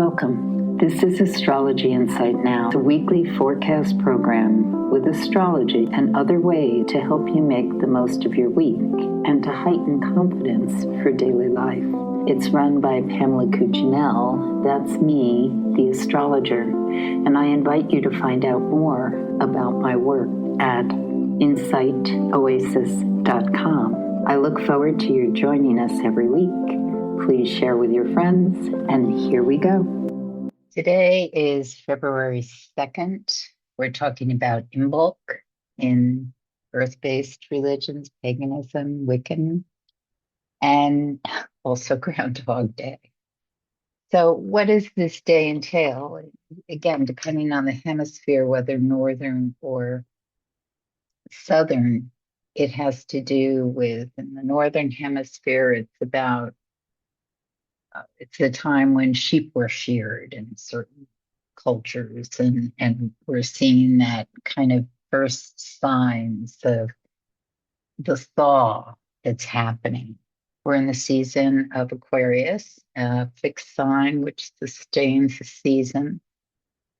Welcome. This is Astrology Insight Now, a weekly forecast program with astrology and other ways to help you make the most of your week and to heighten confidence for daily life. It's run by Pamela Cuccinell, that's me, the astrologer, and I invite you to find out more about my work at insightoasis.com. I look forward to your joining us every week. Please share with your friends, and here we go. Today is February 2nd. We're talking about Imbolc in earth-based religions, paganism, Wiccan, and also Groundhog Day. So what does this day entail? Again, depending on the hemisphere, whether northern or southern, it has to do with, in the northern hemisphere, it's a time when sheep were sheared in certain cultures, and we're seeing that kind of first signs of the thaw that's happening. We're in the season of Aquarius, a fixed sign which sustains the season.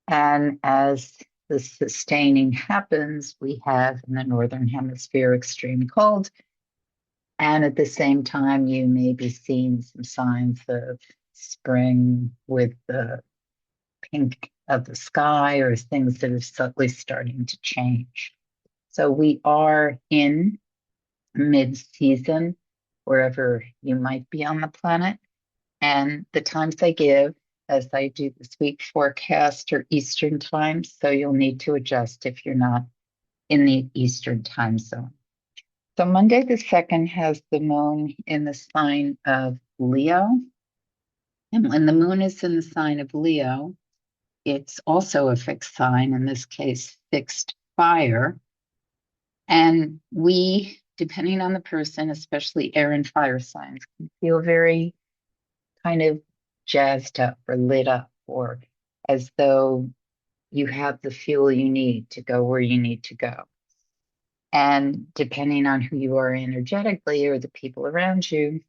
And as the sustaining happens, we have in the northern hemisphere extreme cold. And at the same time, you may be seeing some signs of spring with the pink of the sky or things that are subtly starting to change. So we are in mid-season, wherever you might be on the planet. And the times I give, as I do this week forecast, are Eastern times. So you'll need to adjust if you're not in the Eastern time zone. So Monday the 2nd has the moon in the sign of Leo. And when the moon is in the sign of Leo, it's also a fixed sign, in this case, fixed fire. And we, depending on the person, especially air and fire signs, can feel very kind of jazzed up or lit up, or as though you have the fuel you need to go where you need to go. And depending on who you are energetically or the people around you,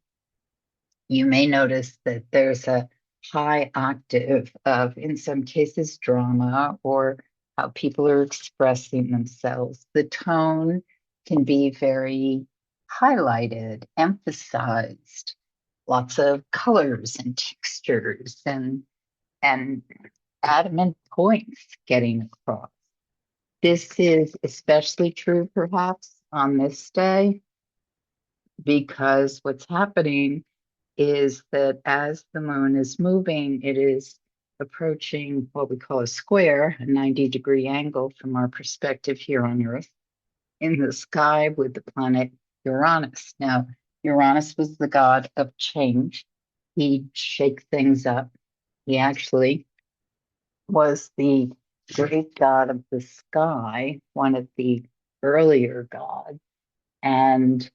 you may notice that there's a high octave of, in some cases, drama or how people are expressing themselves. The tone can be very highlighted, emphasized, lots of colors and textures and adamant points getting across. This is especially true, perhaps, on this day, because what's happening is that as the moon is moving, it is approaching what we call a square, a 90-degree angle from our perspective here on Earth, in the sky with the planet Uranus. Now, Uranus was the god of change. He'd shake things up. He actually was the great god of the sky, one of the earlier gods. And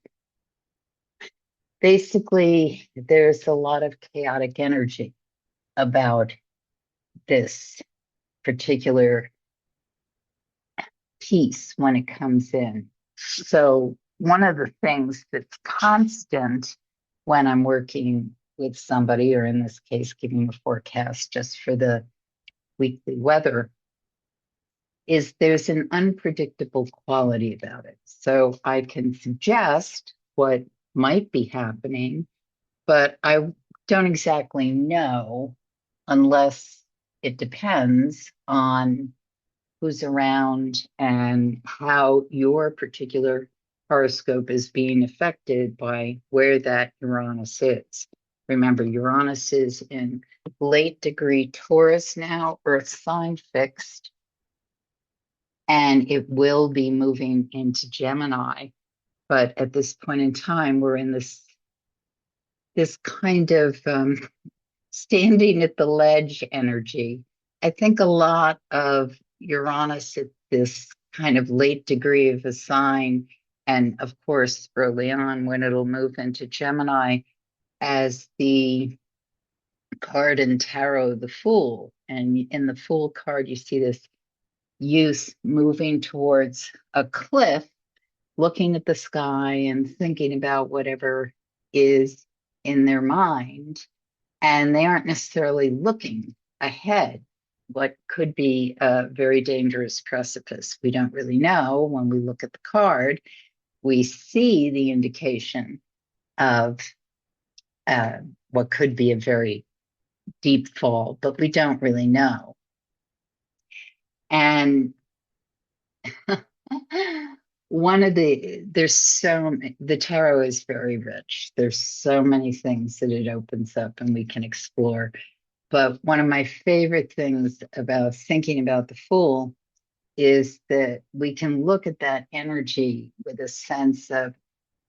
basically, there's a lot of chaotic energy about this particular piece when it comes in. So one of the things that's constant when I'm working with somebody, or in this case, giving a forecast just for the weekly weather, is there's an unpredictable quality about it. So I can suggest what might be happening, but I don't exactly know unless it depends on who's around and how your particular horoscope is being affected by where that Uranus is. Remember, Uranus is in late degree Taurus now, Earth sign fixed, and it will be moving into Gemini. But at this point in time, we're in this kind of standing at the ledge energy. I think a lot of Uranus at this kind of late degree of a sign, and of course, early on when it'll move into Gemini, as the card in tarot, the Fool. And in the Fool card, you see this youth moving towards a cliff, looking at the sky and thinking about whatever is in their mind. And they aren't necessarily looking ahead, what could be a very dangerous precipice. We don't really know. When we look at the card, we see the indication of what could be a very deep fall, but we don't really know. And the tarot is very rich. There's so many things that it opens up and we can explore. But one of my favorite things about thinking about the Fool is that we can look at that energy with a sense of,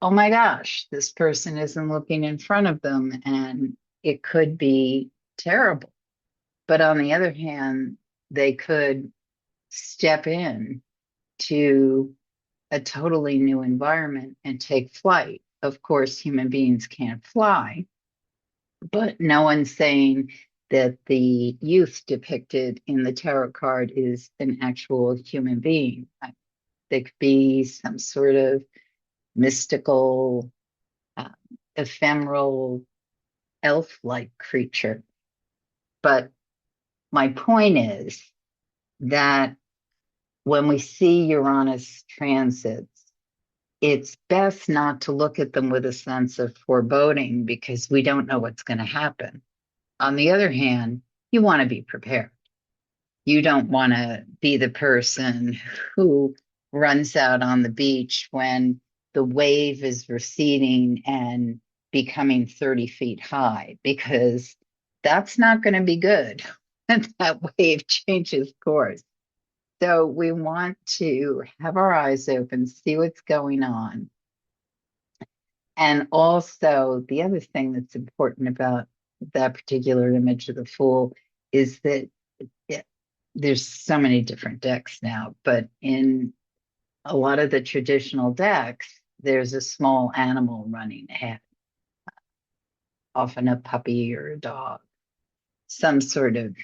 oh my gosh, this person isn't looking in front of them and it could be terrible. But on the other hand, they could step in to a totally new environment and take flight. Of course, human beings can't fly, but no one's saying that the youth depicted in the tarot card is an actual human being. They could be some sort of mystical, uh, ephemeral, elf-like creature. But my point is that when we see Uranus transits, it's best not to look at them with a sense of foreboding because we don't know what's going to happen. On the other hand, you want to be prepared. You don't want to be the person who runs out on the beach when the wave is receding and becoming 30 feet high, because that's not going to be good when that wave changes course. So we want to have our eyes open, see what's going on. And also, the other thing that's important about that particular image of the Fool is that there's so many different decks now, but in a lot of the traditional decks, there's a small animal running ahead, often a puppy or a dog, some sort of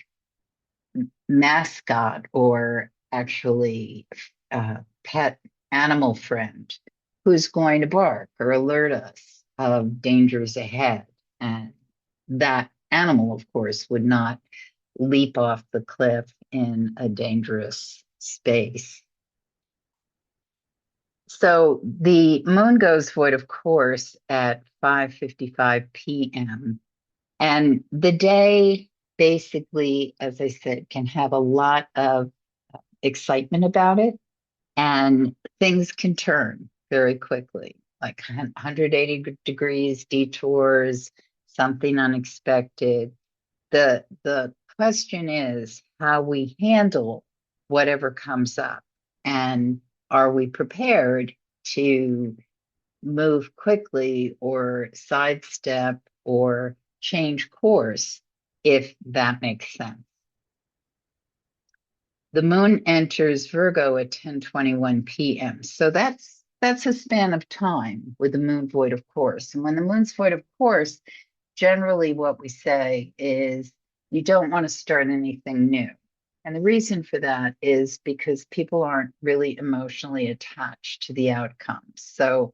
mascot or actually pet animal friend who's going to bark or alert us of dangers ahead. And that animal, of course, would not leap off the cliff in a dangerous space. So the moon goes void, of course, at 5:55 p.m. And the day basically, as I said, can have a lot of excitement about it, and things can turn very quickly, like 180 degrees detours, something unexpected. The question is how we handle whatever comes up, and are we prepared to move quickly or sidestep or change course if that makes sense. The moon enters Virgo at 10:21 p.m. So that's a span of time with the moon void, of course. And when the moon's void, of course, generally what we say is you don't want to start anything new. And the reason for that is because people aren't really emotionally attached to the outcomes. So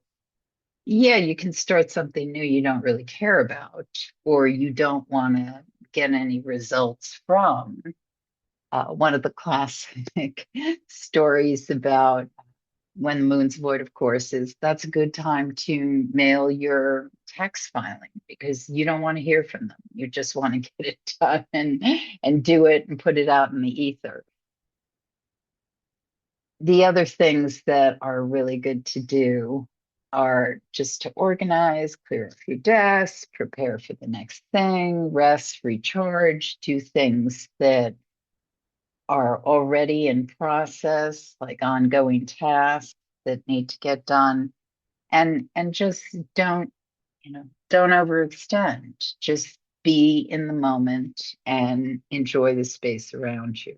yeah, you can start something new you don't really care about, or you don't want to get any results from. One of the classic stories about when the moon's void, of course, is that's a good time to mail your tax filing because you don't want to hear from them. You just want to get it done and do it and put it out in the ether. The other things that are really good to do are just to organize, clear a few desks, prepare for the next thing, rest, recharge, do things that are already in process, like ongoing tasks that need to get done, and just don't overextend. Just be in the moment and enjoy the space around you.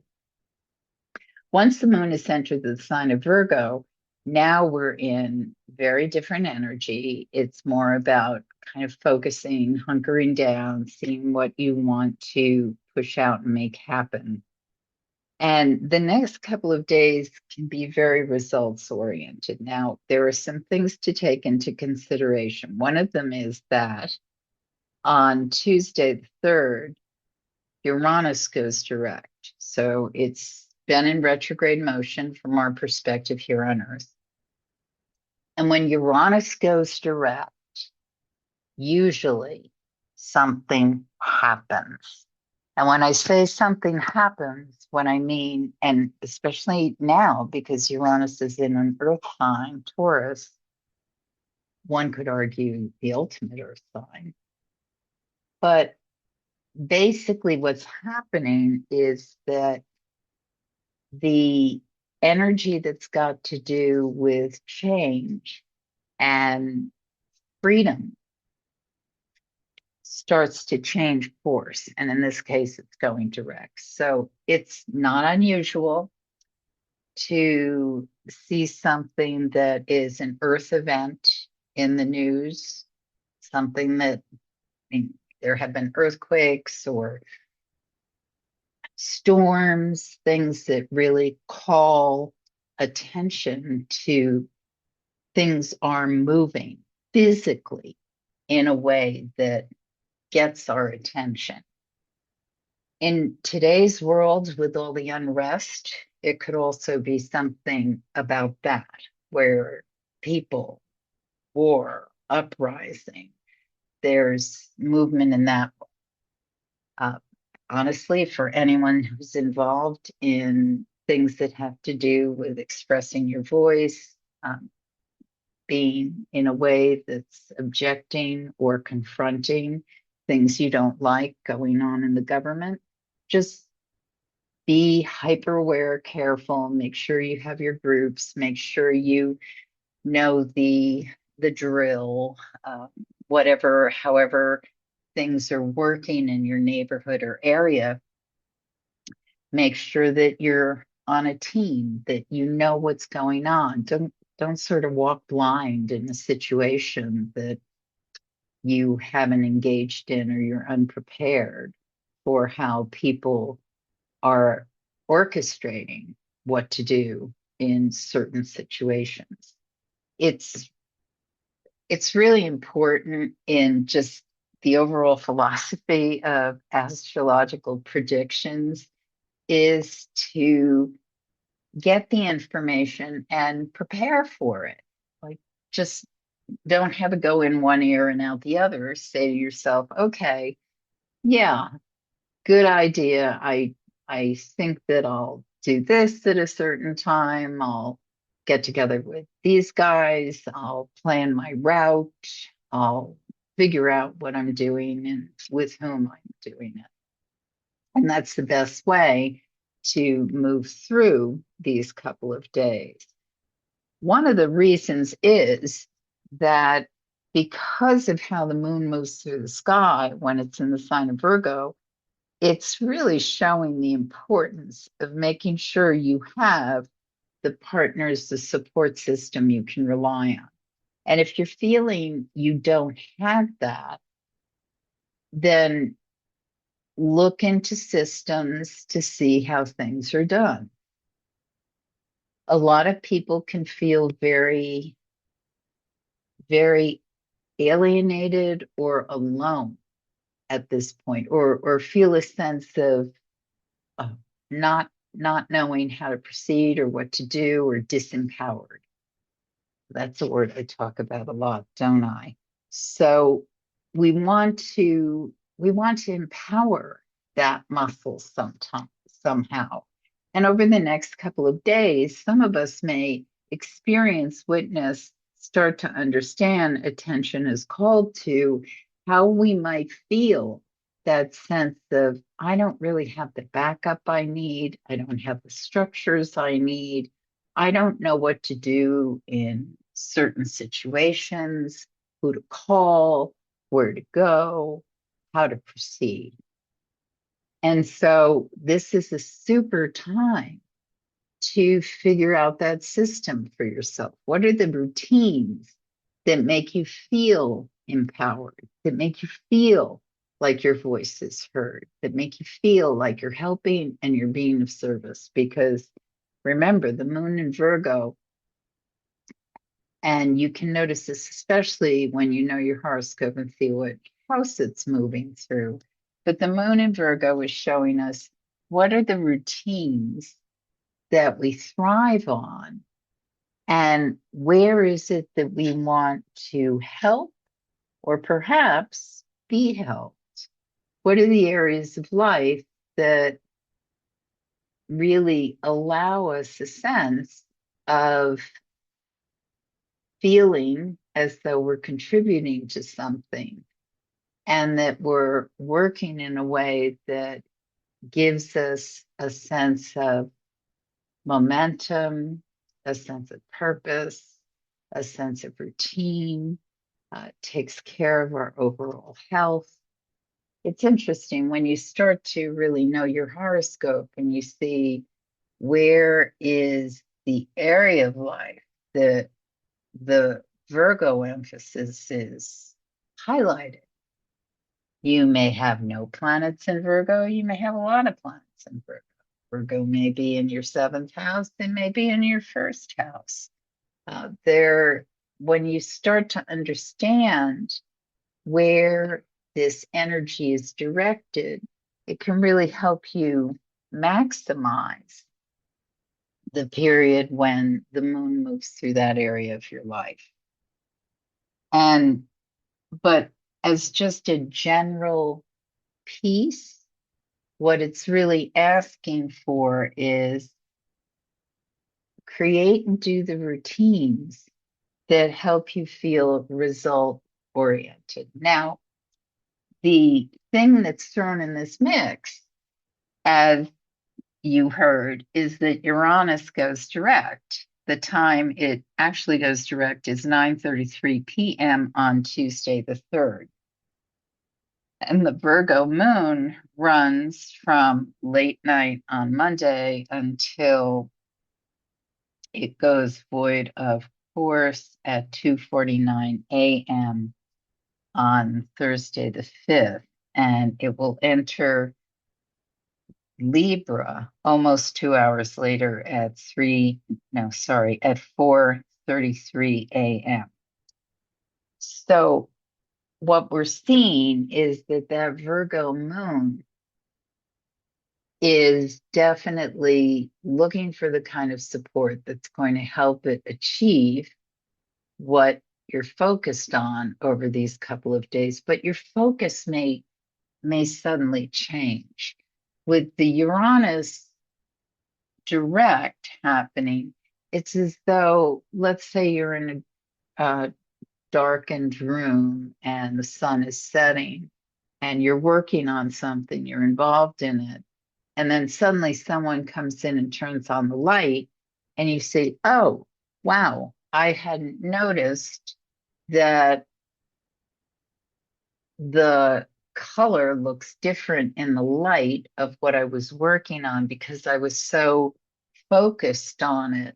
Once the moon has entered the sign of Virgo, now we're in very different energy. It's more about kind of focusing, hunkering down, seeing what you want to push out and make happen. And the next couple of days can be very results oriented. Now, there are some things to take into consideration. One of them is that on Tuesday the 3rd, Uranus goes direct. So it's been in retrograde motion from our perspective here on Earth. And when Uranus goes direct, usually something happens. And when I say something happens, what I mean, and especially now because Uranus is in an Earth sign, Taurus, one could argue the ultimate Earth sign. But basically, what's happening is that the energy that's got to do with change and freedom starts to change course. And in this case, it's going direct. So it's not unusual to see something that is an Earth event in the news, something that, I mean, there have been earthquakes or storms, things that really call attention to things are moving physically in a way that gets our attention. In today's world, with all the unrest, it could also be something about that, where people, war, uprising, there's movement in that. Honestly, for anyone who's involved in things that have to do with expressing your voice, being in a way that's objecting or confronting things you don't like going on in the government, just be hyper aware, careful, make sure you have your groups, make sure you know the drill, whatever, however things are working in your neighborhood or area. Make sure that you're on a team, that you know what's going on. Don't sort of walk blind in a situation that you haven't engaged in or you're unprepared for how people are orchestrating what to do in certain situations. It's really important in just the overall philosophy of astrological predictions is to get the information and prepare for it. Like, just don't have it go in one ear and out the other. Say to yourself, okay, yeah, good idea. I think that I'll do this at a certain time. I'll get together with these guys. I'll plan my route. I'll figure out what I'm doing and with whom I'm doing it. And that's the best way to move through these couple of days. One of the reasons is that because of how the moon moves through the sky when it's in the sign of Virgo, it's really showing the importance of making sure you have the partners, the support system you can rely on. And if you're feeling you don't have that, then look into systems to see how things are done. A lot of people can feel very, very alienated or alone at this point, or feel a sense of not knowing how to proceed or what to do, or disempowered. That's a word I talk about a lot, don't I? So we want to empower that muscle somehow. And over the next couple of days, some of us may experience, witness, start to understand attention is called to how we might feel that sense of, I don't really have the backup I need. I don't have the structures I need. I don't know what to do in certain situations, who to call, where to go, how to proceed. And so this is a super time to figure out that system for yourself. What are the routines that make you feel empowered, that make you feel like your voice is heard, that make you feel like you're helping and you're being of service? Because remember, the moon in Virgo, and you can notice this especially when you know your horoscope and see what house it's moving through. But the moon in Virgo is showing us what are the routines that we thrive on, and where is it that we want to help or perhaps be helped? What are the areas of life that really allow us a sense of feeling as though we're contributing to something and that we're working in a way that gives us a sense of momentum, a sense of purpose, a sense of routine, takes care of our overall health. It's interesting when you start to really know your horoscope and you see where is the area of life that the Virgo emphasis is highlighted. You may have no planets in Virgo, you may have a lot of planets in Virgo. Virgo may be in your seventh house, it may be in your first house. When you start to understand where this energy is directed, it can really help you maximize the period when the moon moves through that area of your life. But as just a general piece, what it's really asking for is create and do the routines that help you feel result oriented. Now, the thing that's thrown in this mix, as you heard, is that Uranus goes direct. The time it actually goes direct is 9:33 p.m. on Tuesday the 3rd. And the Virgo moon runs from late night on Monday until it goes void of course at 2:49 a.m. on Thursday the 5th. And it will enter Libra almost 2 hours later at 4:33 a.m. So what we're seeing is that Virgo moon is definitely looking for the kind of support that's going to help it achieve what you're focused on over these couple of days, but your focus may suddenly change. With the Uranus direct happening, it's as though, let's say you're in a darkened room and the sun is setting and you're working on something, you're involved in it, and then suddenly someone comes in and turns on the light and you say, oh, wow, I hadn't noticed that the color looks different in the light of what I was working on because I was so focused on it.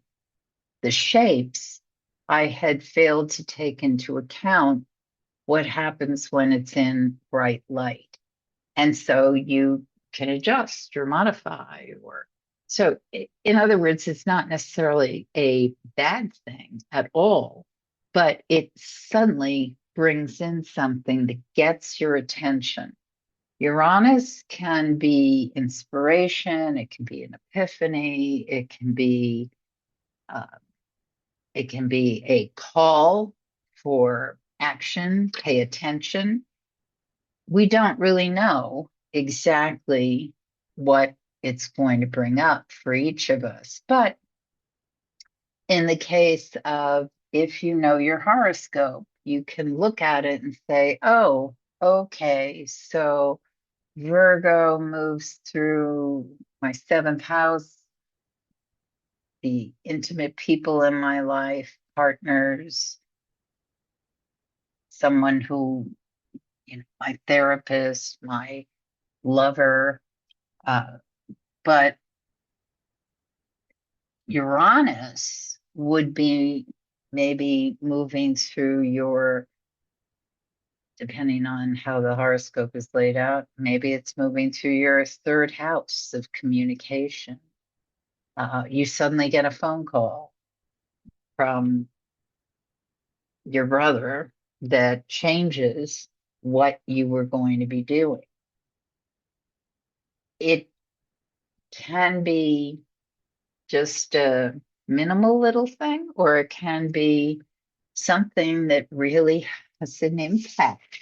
The shapes, I had failed to take into account what happens when it's in bright light. And so you can adjust or modify or so in other words, it's not necessarily a bad thing at all, but it suddenly brings in something that gets your attention. Uranus can be inspiration, it can be an epiphany, uh, it can be a call for action, pay attention. We don't really know exactly what it's going to bring up for each of us. But in the case of if you know your horoscope, you can look at it and say, oh, okay, so Virgo moves through my seventh house, the intimate people in my life, partners, someone who, my therapist, my lover. But Uranus would be maybe moving through your, depending on how the horoscope is laid out, maybe it's moving through your third house of communication. You suddenly get a phone call from your brother that changes what you were going to be doing. it can be just a minimal little thing, or it can be something that really has an impact.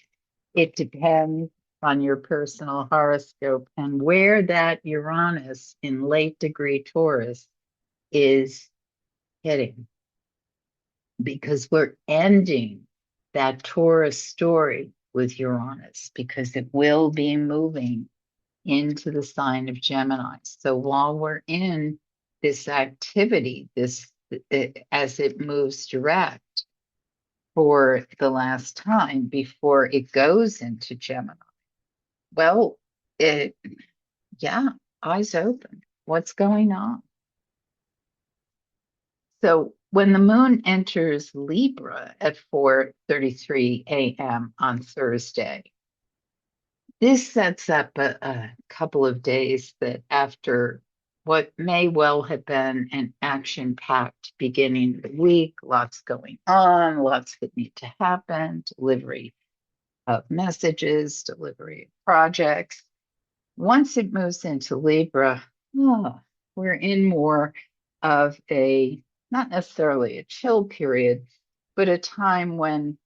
It depends on your personal horoscope and where that Uranus in late degree Taurus is hitting, because we're ending that Taurus story with Uranus because it will be moving into the sign of Gemini. So while we're in this activity, as it moves direct for the last time before it goes into Gemini, well, it, yeah, eyes open. What's going on? So when the moon enters Libra at 4:33 a.m. on Thursday, this sets up a couple of days that after what may well have been an action-packed beginning of the week, lots going on, lots that need to happen, delivery of messages, delivery of projects. Once it moves into Libra, we're in more of a, not necessarily a chill period, but a time when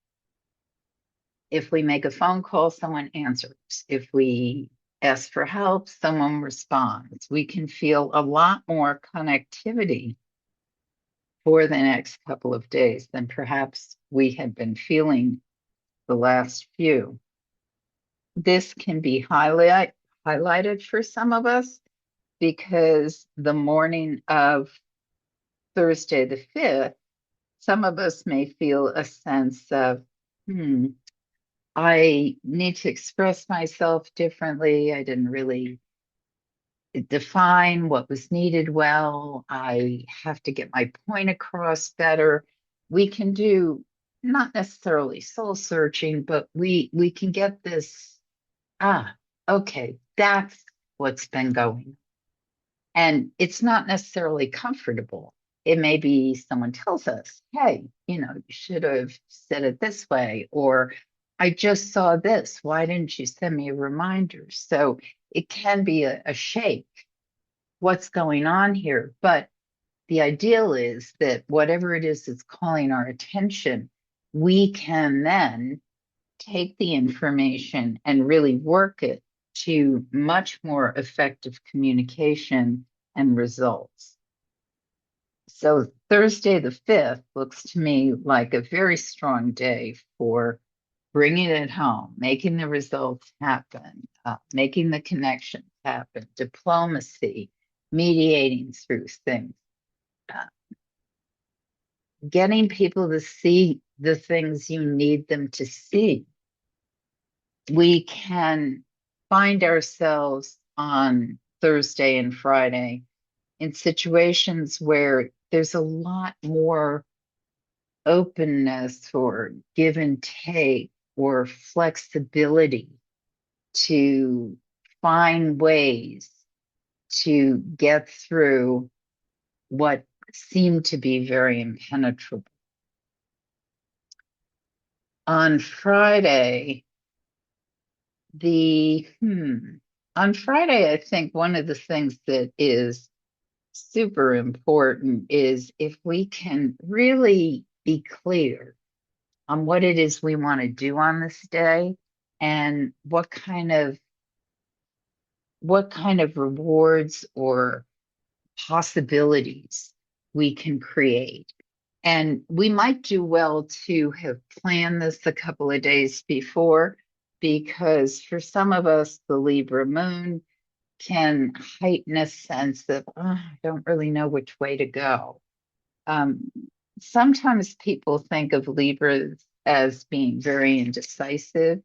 if we make a phone call, someone answers. If we ask for help, someone responds. We can feel a lot more connectivity for the next couple of days than perhaps we had been feeling the last few. This can be highlighted for some of us because the morning of Thursday the 5th, some of us may feel a sense of, I need to express myself differently. I didn't really define what was needed well. I have to get my point across better. We can do not necessarily soul searching, but we can get this, okay, that's what's been going. And it's not necessarily comfortable. It may be someone tells us, hey, you should have said it this way, or I just saw this. Why didn't you send me a reminder? So it can be a shake. What's going on here? But the ideal is that whatever it is that's calling our attention, we can then take the information and really work it to much more effective communication and results. So Thursday the 5th looks to me like a very strong day for bringing it home, making the results happen, making the connections happen, diplomacy, mediating through things, uh, getting people to see the things you need them to see. We can find ourselves on Thursday and Friday in situations where there's a lot more openness or give and take or flexibility to find ways to get through what seemed to be very impenetrable. On Friday, I think one of the things that is super important is if we can really be clear on what it is we want to do on this day and what kind of rewards or possibilities we can create. And we might do well to have planned this a couple of days before, because for some of us, the Libra moon can heighten a sense of, I don't really know which way to go. Sometimes people think of Libras as being very indecisive.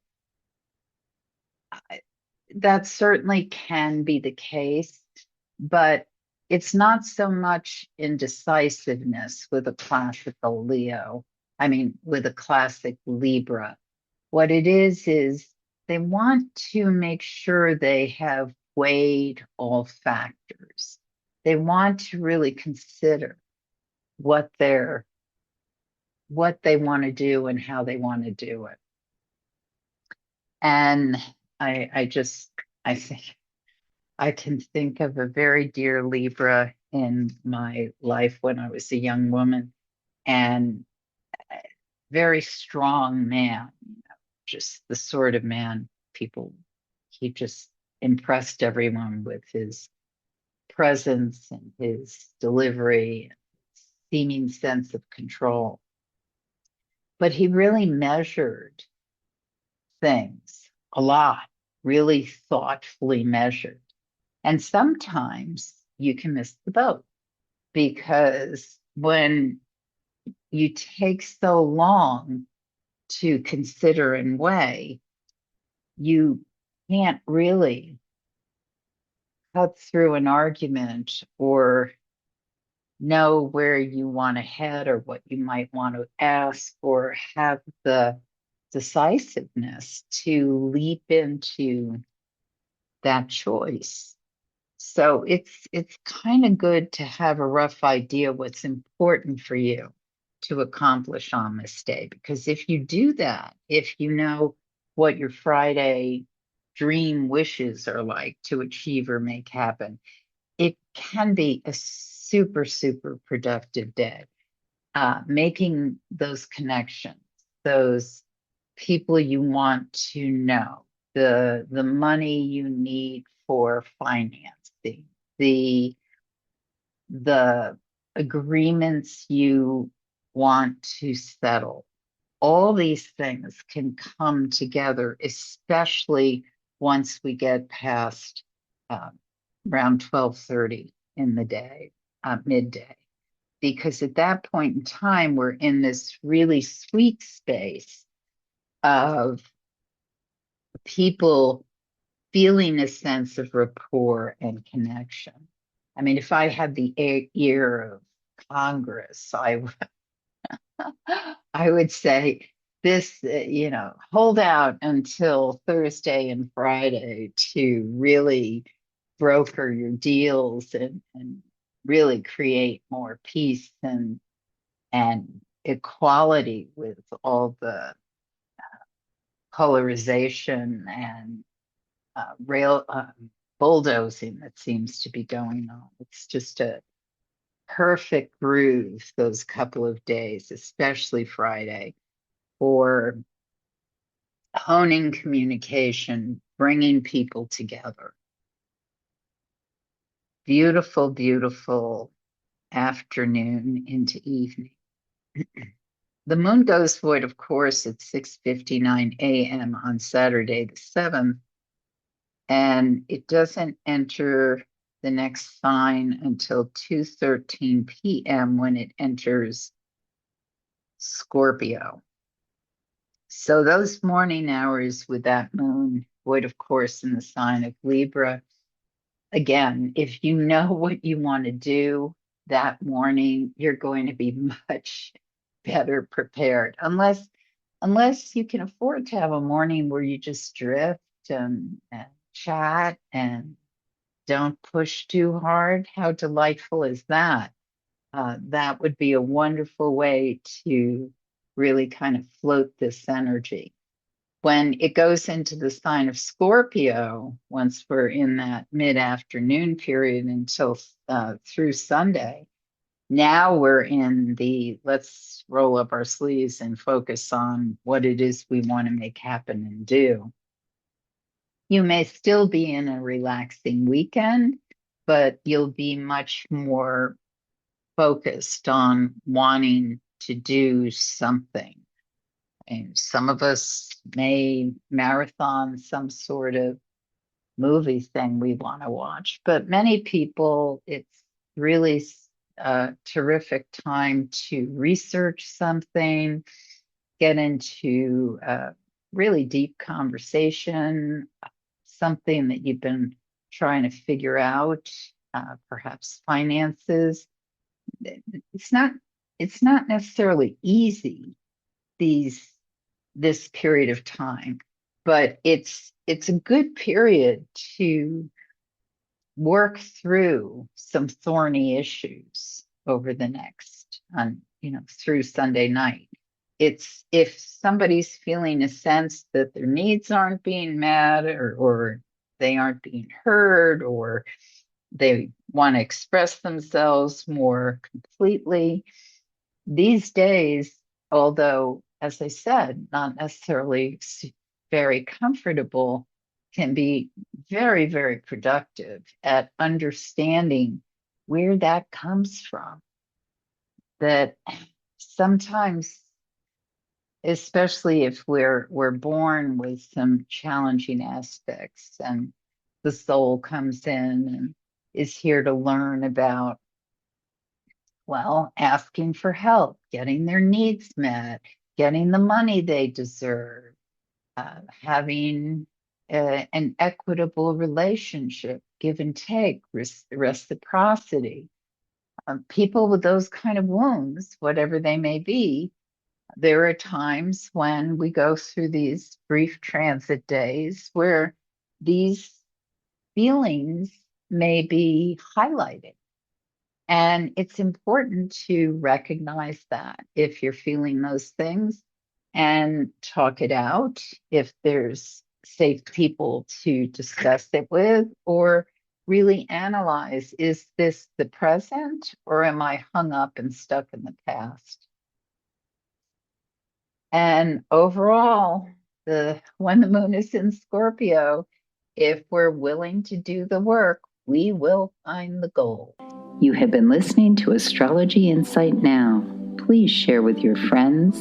That certainly can be the case, but it's not so much indecisiveness with a classical Leo. I mean, with a classic Libra. What it is they want to make sure they have weighed all factors. They want to really consider what they want to do and how they want to do it. And I think I can think of a very dear Libra in my life when I was a young woman, and a very strong man, just the sort of man people, he just impressed everyone with his presence and his delivery, seeming sense of control. But he really measured things a lot, really thoughtfully measured. And sometimes you can miss the boat because when you take so long to consider and weigh, you can't really cut through an argument or know where you want to head or what you might want to ask or have the decisiveness to leap into that choice. So it's kind of good to have a rough idea what's important for you to accomplish on this day. Because if you do that, if you know what your Friday dream wishes are like to achieve or make happen, it can be a super, super productive day. Making those connections, those people you want to know, the money you need for financing, the the agreements you want to settle. All these things can come together, especially once we get past uh, around 12:30 in the day, midday, because at that point in time, we're in this really sweet space of people feeling a sense of rapport and connection. I mean, if I had the ear of Congress, I would say this, hold out until Thursday and Friday to really broker your deals and really create more peace and equality with all the polarization and rail bulldozing that seems to be going on. It's just a perfect groove those couple of days, especially Friday, for honing communication, bringing people together. Beautiful, beautiful afternoon into evening. The moon goes void, of course, at 6:59 a.m. on Saturday the 7th, and it doesn't enter the next sign until 2:13 p.m. when it enters Scorpio. So those morning hours with that moon void, of course, in the sign of Libra. Again, if you know what you want to do that morning, you're going to be much better prepared. Unless you can afford to have a morning where you just drift and chat and don't push too hard. How delightful is that? That would be a wonderful way to really kind of float this energy. When it goes into the sign of Scorpio, once we're in that mid-afternoon period until through Sunday, now we're in the let's roll up our sleeves and focus on what it is we want to make happen and do. You may still be in a relaxing weekend, but you'll be much more focused on wanting to do something. And some of us may marathon some sort of movie thing we want to watch, but many people, it's really a terrific time to research something, get into a really deep conversation, something that you've been trying to figure out, perhaps finances. It's not it's not necessarily easy this period of time, but it's a good period to work through some thorny issues over the next through Sunday night. It's if somebody's feeling a sense that their needs aren't being met or they aren't being heard, or they want to express themselves more completely. These days, although, as I said, not necessarily very comfortable, can be very, very productive at understanding where that comes from. That sometimes, especially if we're born with some challenging aspects, and the soul comes in and is here to learn about, well, asking for help, getting their needs met, getting the money they deserve, having an equitable relationship, give and take, reciprocity. People with those kind of wounds, whatever they may be, there are times when we go through these brief transit days where these feelings may be highlighted. And it's important to recognize that if you're feeling those things and talk it out, if there's safe people to discuss it with, or really analyze, is this the present, or am I hung up and stuck in the past? And overall, when the moon is in Scorpio, if we're willing to do the work, we will find the gold. You have been listening to Astrology Insight Now. Please share with your friends,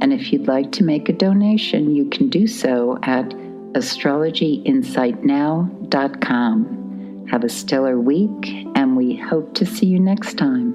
and if you'd like to make a donation, you can do so at astrologyinsightnow.com. Have a stellar week, and we hope to see you next time.